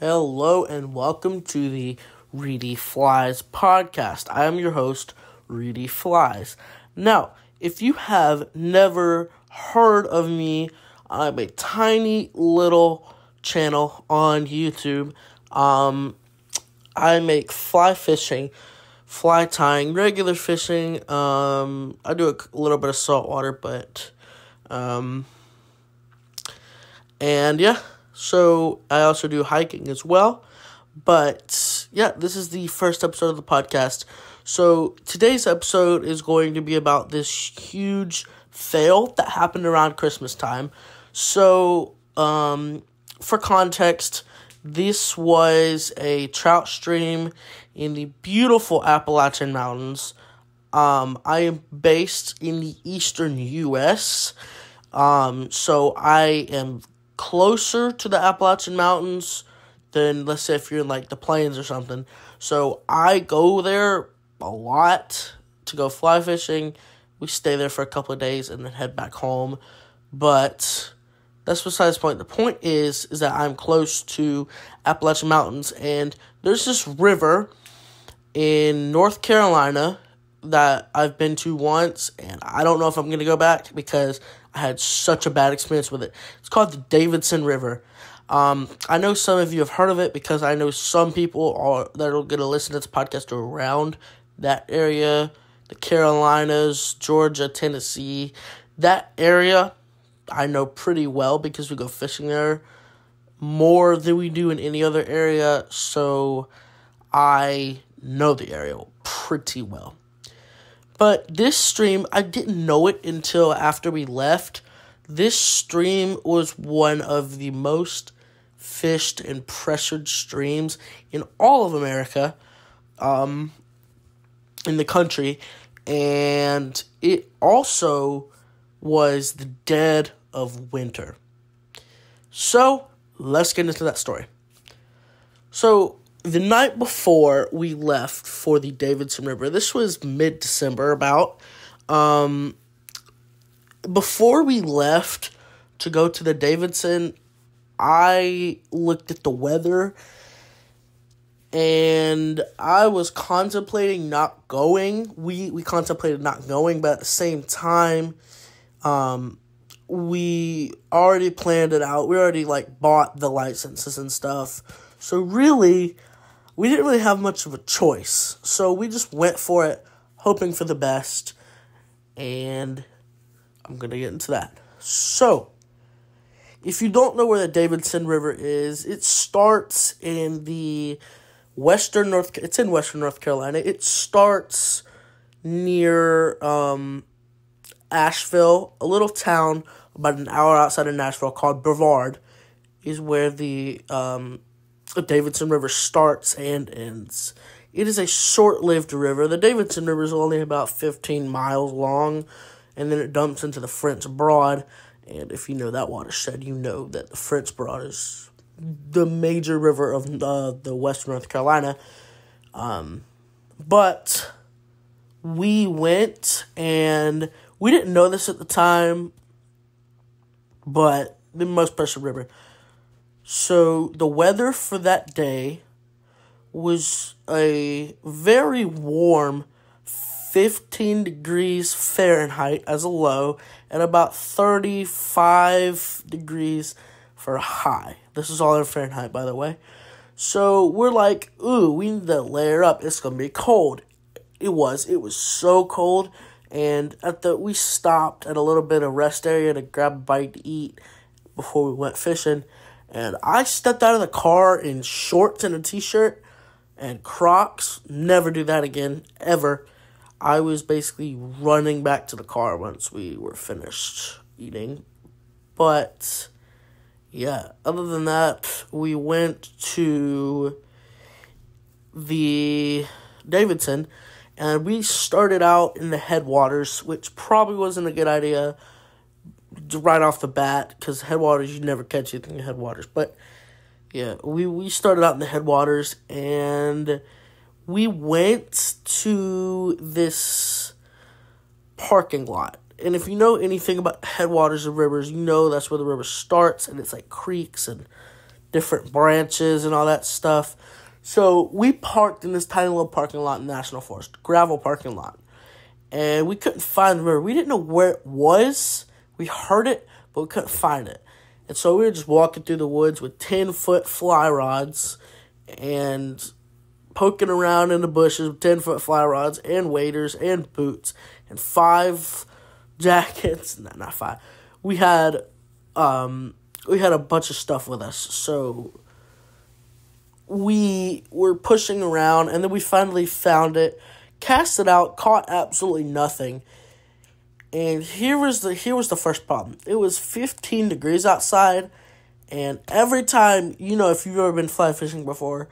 Hello and welcome to the Reedy Flies podcast. I am your host, Reedy Flies. Now, if you have never heard of me, I'm a tiny little channel on YouTube. I make fly fishing, fly tying, regular fishing. I do a little bit of saltwater, so I also do hiking as well. But yeah, this is the first episode of the podcast. So today's episode is going to be about this huge fail that happened around Christmas time. So, for context, this was a trout stream in the beautiful Appalachian Mountains. I am based in the eastern U.S., so I am closer to the Appalachian Mountains than, let's say, if you're in, the plains or something. So I go there a lot to go fly fishing. We stay there for a couple of days and then head back home. But that's besides the point. The point is that I'm close to Appalachian Mountains, and there's this river in North Carolina that I've been to once, and I don't know if I'm going to go back because I had such a bad experience with it. It's called the Davidson River. I know some of you have heard of it because I know some people that are going to listen to this podcast are around that area, the Carolinas, Georgia, Tennessee. That area I know pretty well because we go fishing there more than we do in any other area, so I know the area pretty well. But this stream, I didn't know it until after we left. This stream was one of the most fished and pressured streams in all of America, in the country. And it also was the dead of winter. So, let's get into that story. So, the night before we left for the Davidson River, this was mid-December about, before we left to go to the Davidson, I looked at the weather, and I was contemplating not going. We contemplated not going, but at the same time, we already planned it out. We already, bought the licenses and stuff. So really, we didn't really have much of a choice. So we just went for it, hoping for the best. And I'm going to get into that. So, if you don't know where the Davidson River is, it starts in the it's in western North Carolina. It starts near Asheville, a little town about an hour outside of Nashville called Brevard, is where the Davidson River starts and ends. It is a short-lived river. The Davidson River is only about 15 miles long, and then it dumps into the French Broad. And if you know that watershed, you know that the French Broad is the major river of the western North Carolina. But we went, and we didn't know this at the time, but the most pressured river. So the weather for that day was a very warm 15 degrees Fahrenheit as a low and about 35 degrees for a high. This is all in Fahrenheit, by the way. So we're like, ooh, we need to layer up. It's going to be cold. It was so cold. And we stopped at a little bit of rest area to grab a bite to eat before we went fishing. And I stepped out of the car in shorts and a t-shirt and Crocs. Never do that again, ever. I was basically running back to the car once we were finished eating. But, yeah, other than that, we went to the Davidson, and we started out in the headwaters, which probably wasn't a good idea right off the bat, because headwaters, you never catch anything in headwaters. But, yeah, we started out in the headwaters, and we went to this parking lot. And if you know anything about headwaters of rivers, you know that's where the river starts, and it's like creeks and different branches and all that stuff. So we parked in this tiny little parking lot in the National Forest, gravel parking lot. And we couldn't find the river. We didn't know where it was. We heard it, but we couldn't find it. And so we were just walking through the woods with 10-foot fly rods and poking around in the bushes with 10-foot fly rods and waders and boots and 5 jackets. No, not 5. We had a bunch of stuff with us. So we were pushing around, and then we finally found it, cast it out, caught absolutely nothing. And here was the first problem. It was 15 degrees outside, and every time, if you've ever been fly fishing before,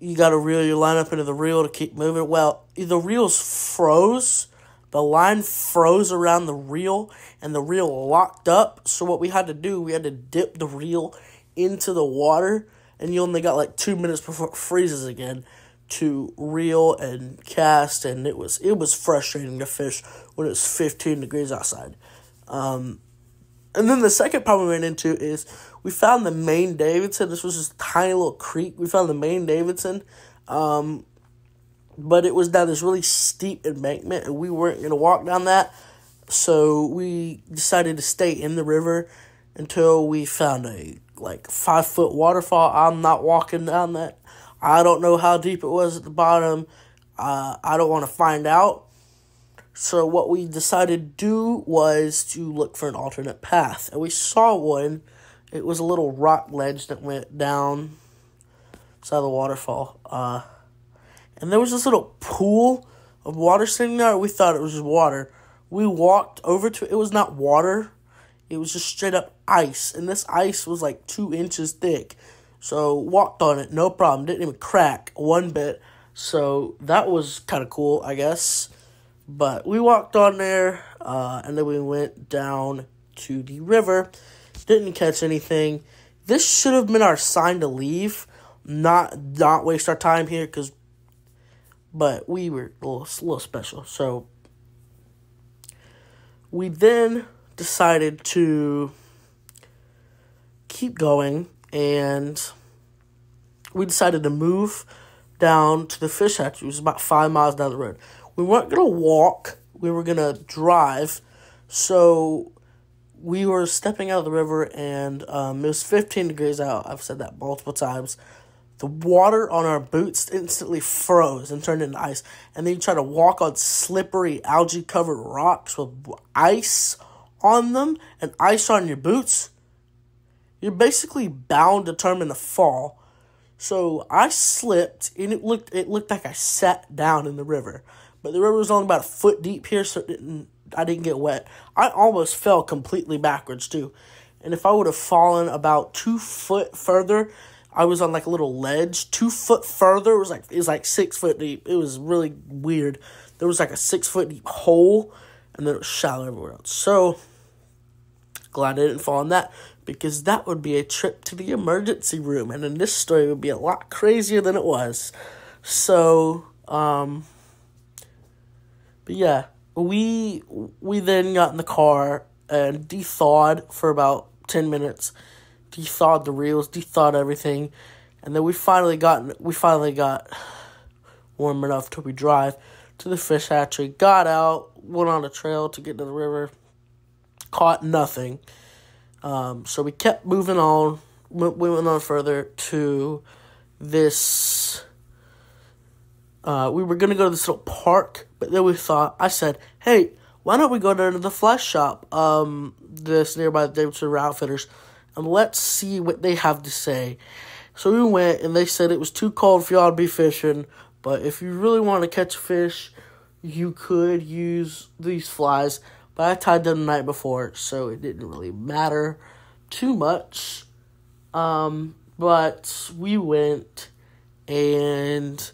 you got to reel your line up into the reel to keep moving. Well, the reels froze. The line froze around the reel, and the reel locked up. So what we had to do, we had to dip the reel into the water, and you only got like 2 minutes before it freezes again to reel and cast, and it was frustrating to fish when it was 15 degrees outside. And then the second problem we ran into is we found the main Davidson. This was just a tiny little creek. We found the main Davidson, but it was down this really steep embankment, and we weren't going to walk down that. So we decided to stay in the river until we found a 5-foot waterfall. I'm not walking down that. I don't know how deep it was at the bottom. I don't want to find out. So what we decided to do was to look for an alternate path. And we saw one. It was a little rock ledge that went down side of the waterfall. And there was this little pool of water sitting there. We thought it was just water. We walked over to it. It was not water. It was just straight up ice. And this ice was 2 inches thick. So walked on it, no problem. Didn't even crack one bit. So that was kind of cool, I guess. But we walked on there, and then we went down to the river. Didn't catch anything. This should have been our sign to leave, not waste our time here, but we were a little special. So we then decided to keep going, and we decided to move down to the fish hatchery. It was about 5 miles down the road. We weren't going to walk. We were going to drive. So we were stepping out of the river, and it was 15 degrees out. I've said that multiple times. The water on our boots instantly froze and turned into ice. And then you try to walk on slippery, algae-covered rocks with ice on them and ice on your boots. You're basically bound to determined to fall. So I slipped, and it looked like I sat down in the river. But the river was only about a foot deep here, so I didn't get wet. I almost fell completely backwards, too. And if I would have fallen about 2 foot further, I was on a little ledge. 2 foot further, it was 6 foot deep. It was really weird. There was a 6 foot deep hole, and then it was shallow everywhere else. So glad I didn't fall in that, because that would be a trip to the emergency room, and then this story would be a lot crazier than it was. So, but yeah, we then got in the car and de-thawed for about 10 minutes. De-thawed the reels, de-thawed everything, and then we finally got warm enough till we drive to the fish hatchery. Got out, went on a trail to get to the river, caught nothing. So we kept moving on. We went on further to this. We were going to go to this little park, but then I said, hey, why don't we go down to the fly shop, this nearby the Davidson Outfitters, and let's see what they have to say. So we went, and they said it was too cold for y'all to be fishing, but if you really want to catch a fish, you could use these flies. But I tied them the night before, so it didn't really matter too much. But we went, and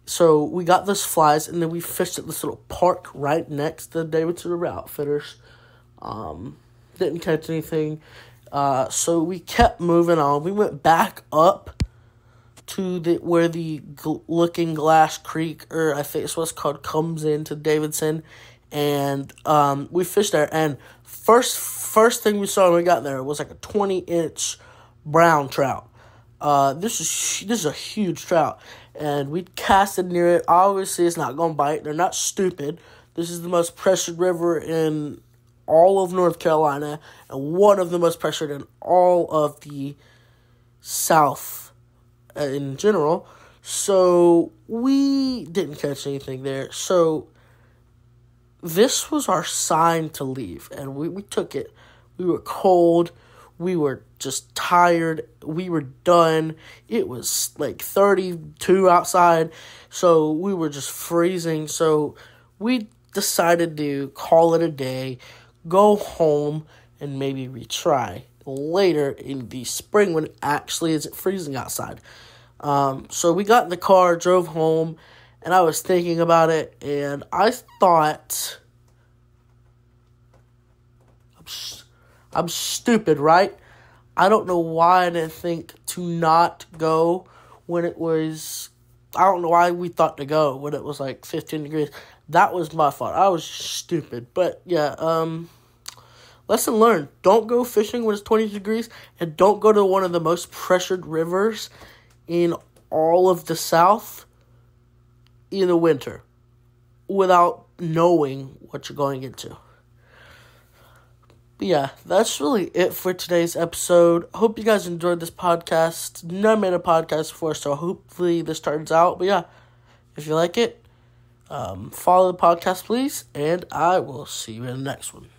so we got those flies, and then we fished at this little park right next to the Davidson River Outfitters. Didn't catch anything. So we kept moving on. We went back up to where the Looking Glass Creek, or I think it's what's called, comes into Davidson. And we fished there, and first thing we saw when we got there was a 20-inch brown trout. This is a huge trout, and we casted near it. Obviously, it's not going to bite. They're not stupid. This is the most pressured river in all of North Carolina, and one of the most pressured in all of the South in general. So we didn't catch anything there. So this was our sign to leave, and we took it. We were cold. We were just tired. We were done. It was like 32 outside, so we were just freezing. So we decided to call it a day, go home, and maybe retry later in the spring when it actually isn't freezing outside. So we got in the car, drove home, and I was thinking about it, and I thought, I'm stupid, right? I don't know why I didn't think to not go when it was, I don't know why we thought to go when it was like 15 degrees. That was my fault. I was stupid. But yeah, lesson learned. Don't go fishing when it's 20 degrees, and don't go to one of the most pressured rivers in all of the South in the winter without knowing what you're going into. But yeah, that's really it for today's episode. Hope you guys enjoyed this podcast. Never made a podcast before, so hopefully this turns out. But yeah, if you like it, follow the podcast, please, and I will see you in the next one.